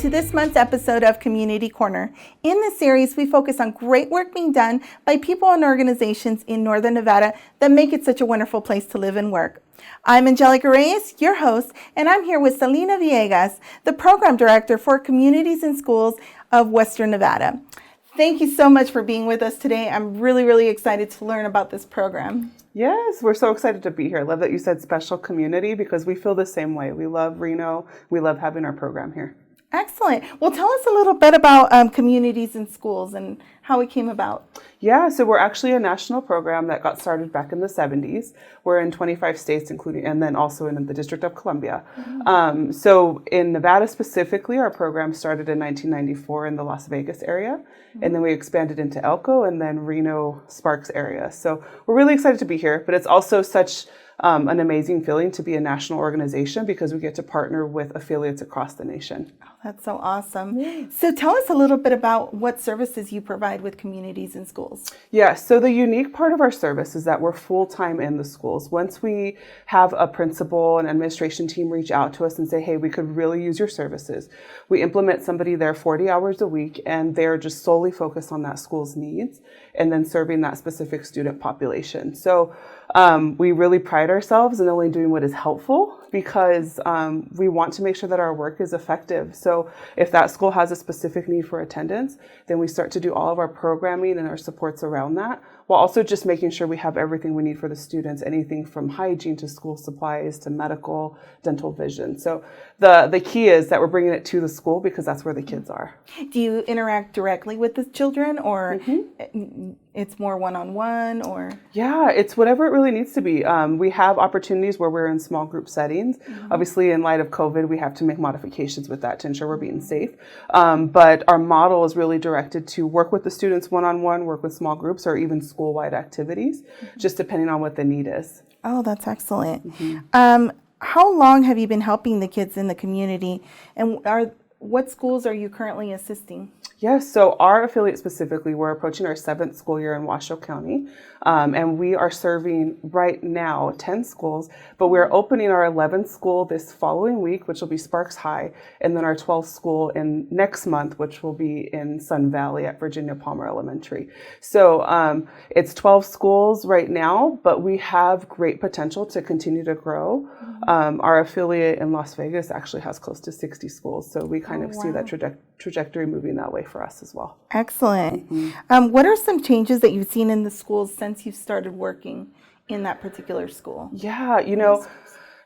to this month's episode of Community Corner. In this series, we focus on great work being done by people and organizations in Northern Nevada that make it such a wonderful place to live and work. I'm Angelica Reyes, your host, and I'm here with Salinas Villegas, the Program Director for Communities and Schools of Western Nevada. Thank you so much for being with us today. I'm really excited to learn about this program. Yes, we're so excited to be here. I love that you said special community because we feel the same way. We love Reno. We love having our program here. Excellent. Well, tell us a little bit about Communities and Schools and how it came about. Yeah, so we're actually a national program that got started back in the 70s. We're in 25 states, including, and then also in the District of Columbia. Mm-hmm. So in Nevada specifically, our program started in 1994 in the Las Vegas area. Mm-hmm. And then we expanded into Elko and then Reno Sparks area. So we're really excited to be here, but it's also such an amazing feeling to be a national organization because we get to partner with affiliates across the nation. Oh, that's so awesome. Yeah. So tell us a little bit about what services you provide with Communities and Schools. Yeah, so the unique part of our service is that we're full-time in the schools. Once we have a principal and administration team reach out to us and say, hey, we could really use your services, we implement somebody there 40 hours a week, and they're just solely focused on that school's needs and then serving that specific student population. So we really pride ourselves in only doing what is helpful because we want to make sure that our work is effective. So if that school has a specific need for attendance, then we start to do all of our programming and our supports around that, while also just making sure we have everything we need for the students, anything from hygiene to school supplies to medical, dental, vision. So the key is that we're bringing it to the school because that's where the kids are. Do you interact directly with the children or it's more one-on-one or? Yeah, it's whatever it really needs to be. We have opportunities where we're in small group settings. Mm-hmm. Obviously, in light of COVID, we have to make modifications with that to ensure we're being safe. But our model is really directed to work with the students one-on-one, work with small groups, or even school-wide activities, just depending on what the need is. Oh, that's excellent. Mm-hmm. How long have you been helping the kids in the community, and what schools are you currently assisting? Yes, so our affiliate specifically, we're approaching our 7th school year in Washoe County, and we are serving right now 10 schools, but we're opening our 11th school this following week, which will be Sparks High, and then our 12th school in next month, which will be in Sun Valley at Virginia Palmer Elementary. So it's 12 schools right now, but we have great potential to continue to grow. Our affiliate in Las Vegas actually has close to 60 schools, so we kind of see that trajectory moving that way for us as well. Excellent. Mm-hmm. What are some changes that you've seen in the schools since you've started working in that particular school? Yeah,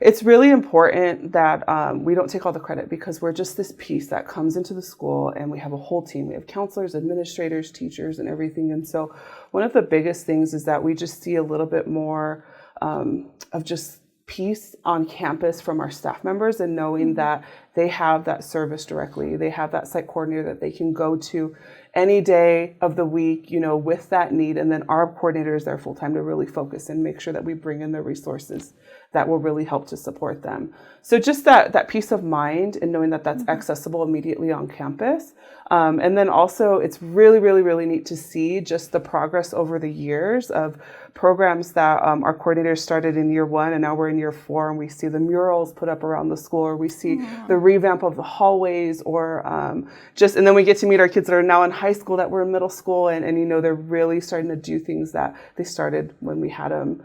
it's really important that we don't take all the credit because we're just this piece that comes into the school and we have a whole team. We have counselors, administrators, teachers, and everything. And so one of the biggest things is that we just see a little bit more of just peace on campus from our staff members and knowing that they have that service directly. They have that site coordinator that they can go to any day of the week, with that need. And then our coordinator is there full time to really focus and make sure that we bring in the resources that will really help to support them. So just that peace of mind and knowing that that's accessible immediately on campus. And then also it's really neat to see just the progress over the years of programs that our coordinators started in year 1 and now we're in year 4 and we see the murals put up around the school or we see the revamp of the hallways or and then we get to meet our kids that are now in high school that were in middle school and they're really starting to do things that they started when we had them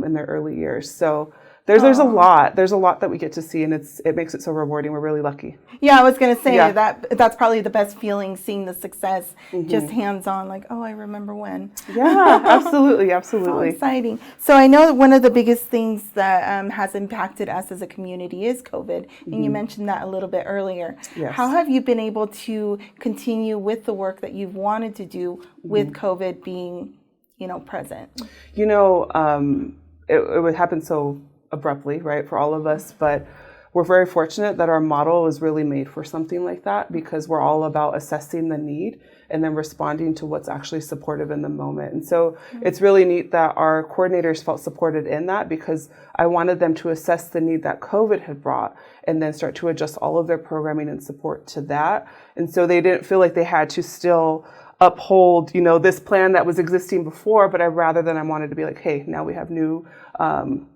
in their early years. So there's a lot that we get to see and it makes it so rewarding. We're really lucky. Yeah, I was going to say that's probably the best feeling, seeing the success just hands-on, like, oh, I remember when. Yeah, absolutely. So exciting. So I know that one of the biggest things that has impacted us as a community is COVID, and you mentioned that a little bit earlier. Yes. How have you been able to continue with the work that you've wanted to do with COVID being, present? It would happen so abruptly, right, for all of us, but we're very fortunate that our model is really made for something like that because we're all about assessing the need and then responding to what's actually supportive in the moment. And so it's really neat that our coordinators felt supported in that because I wanted them to assess the need that COVID had brought and then start to adjust all of their programming and support to that. And so they didn't feel like they had to still uphold, this plan that was existing before, but I wanted to be like, hey, now we have new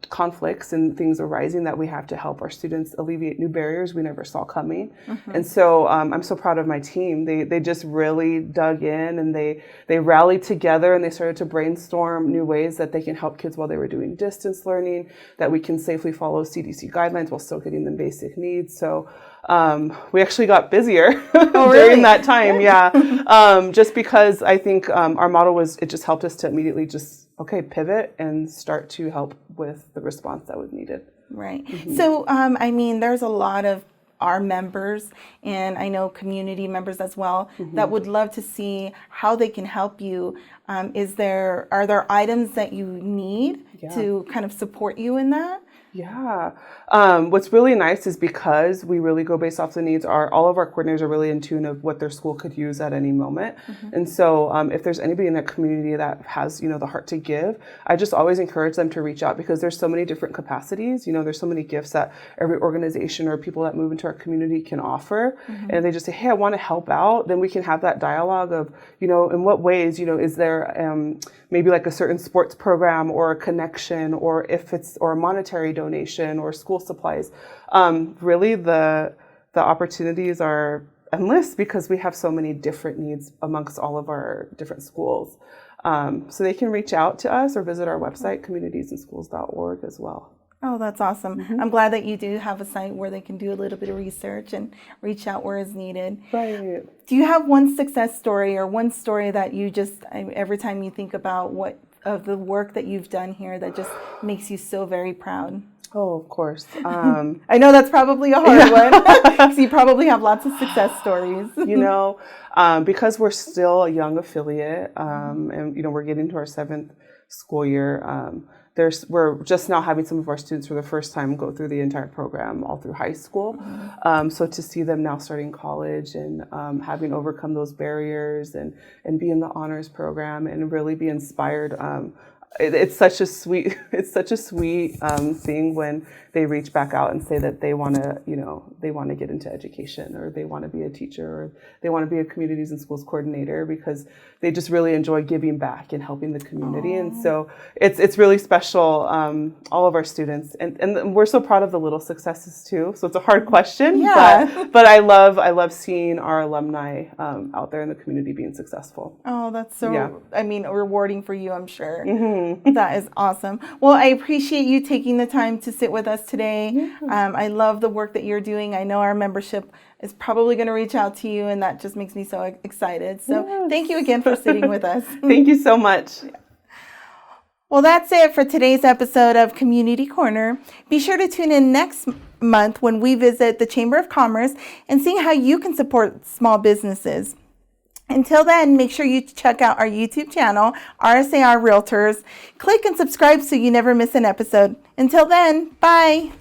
conflicts and things arising that we have to help our students alleviate new barriers we never saw coming. And so I'm so proud of my team. They just really dug in, and they rallied together, and they started to brainstorm new ways that they can help kids while they were doing distance learning, that we can safely follow CDC guidelines while still getting them basic needs. So we actually got busier during that time. Yeah. Just because I think our model it just helped us to immediately pivot and start to help with the response that was needed. Right. So, there's a lot of our members, and I know community members as well, that would love to see how they can help you. Are there items that you need to kind of support you in that? Yeah. What's really nice is because we really go based off the needs, all of our coordinators are really in tune of what their school could use at any moment. And so if there's anybody in that community that has, the heart to give, I just always encourage them to reach out, because there's so many different capacities. There's so many gifts that every organization or people that move into our community can offer. And if they just say, hey, I want to help out, then we can have that dialogue of, in what ways, is there maybe like a certain sports program or a connection, or or a monetary donation or school supplies. Really the opportunities are endless, because we have so many different needs amongst all of our different schools. So they can reach out to us or visit our website, communitiesandschools.org, as well. Oh, that's awesome. I'm glad that you do have a site where they can do a little bit of research and reach out where is needed. Right. Do you have one success story or one story that you every time you think about of the work that you've done here, that just makes you so very proud? Oh, of course. I know that's probably a hard one, because you probably have lots of success stories. Because we're still a young affiliate, and we're getting to our 7th school year. We're just now having some of our students for the first time go through the entire program all through high school. So to see them now starting college and having overcome those barriers and be in the honors program and really be inspired. It's such a sweet thing when they reach back out and say that they want to get into education, or they want to be a teacher, or they want to be a communities and schools coordinator, because they just really enjoy giving back and helping the community. And so it's really special. All of our students, and we're so proud of the little successes too. So it's a hard question, but I love seeing our alumni out there in the community being successful. Oh, that's so rewarding for you, I'm sure. That is awesome. Well, I appreciate you taking the time to sit with us today. I love the work that you're doing. I know our membership is probably going to reach out to you, and that just makes me so excited. So thank you again for sitting with us. Thank you so much. Well, that's it for today's episode of Community Corner. Be sure to tune in next month when we visit the Chamber of Commerce and see how you can support small businesses. Until then, make sure you check out our YouTube channel, RSAR Realtors. Click and subscribe so you never miss an episode. Until then, bye.